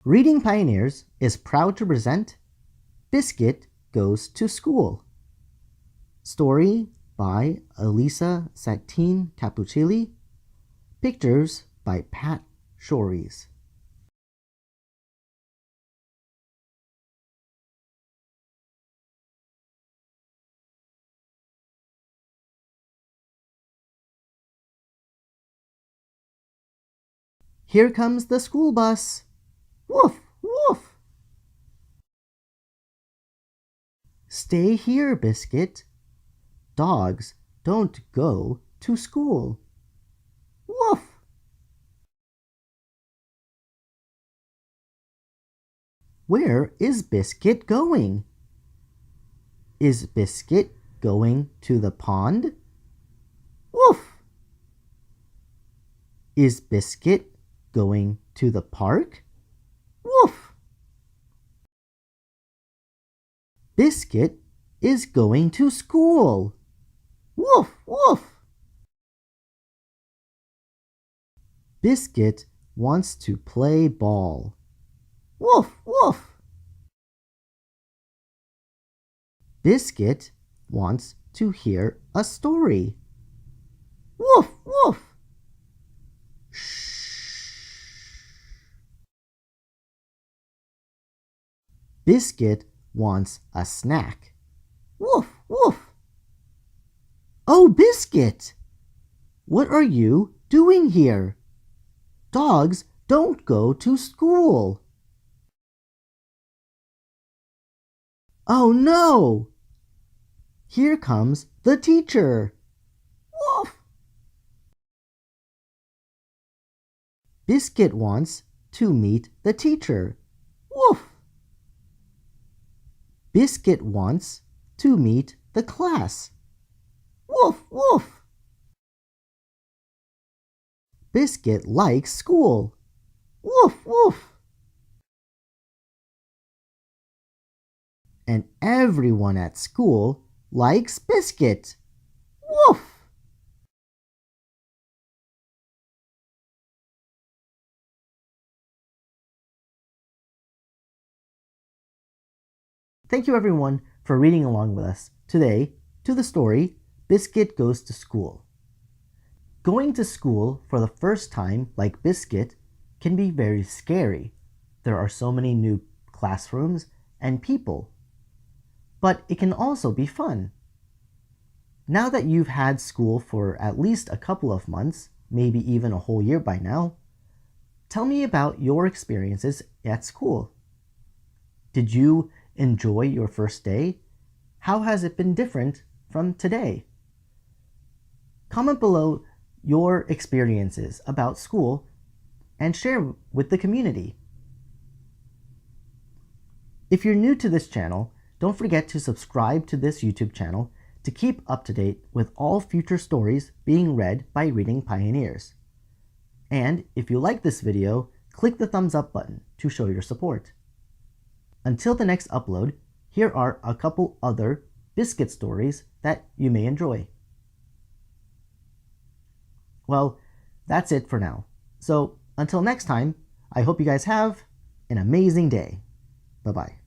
Reading Pioneers is proud to present Biscuit Goes to School. Story by Elisa Satin Capuchilli. Pictures by Pat Shories. Here comes the school bus. Woof, woof. Stay here, Biscuit. Dogs don't go to school. Woof. Where is Biscuit going? Is Biscuit going to the pond? Woof. Is Biscuit going to the park? Woof. Biscuit is going to school. Woof, woof. Biscuit wants to play ball. Woof, woof. Biscuit wants to hear a story. Woof, woof. Shh. Biscuit wants a snack. Woof, woof. Oh, Biscuit! What are you doing here? Dogs don't go to school. Oh no! Here comes the teacher. Woof! Biscuit wants to meet the teacher. Woof! Biscuit wants to meet the class. Woof, woof! Biscuit likes school. Woof, woof! And everyone at school likes Biscuit. Woof! Thank you everyone for reading along with us today to the story Biscuit Goes to School. Going to school for the first time, like Biscuit, can be very scary. There are so many new classrooms and people. But it can also be fun. Now that you've had school for at least a couple of months, maybe even a whole year by now, tell me about your experiences at school. Did you enjoy your first day? How has it been different from today? Comment below your experiences about school and share with the community. If you're new to this channel, don't forget to subscribe to this YouTube channel to keep up to date with all future stories being read by Reading Pioneers. And if you like this video, click the thumbs up button to show your support. Until the next upload, here are a couple other Biscuit stories that you may enjoy. Well, that's it for now. So until next time, I hope you guys have an amazing day. Bye-bye.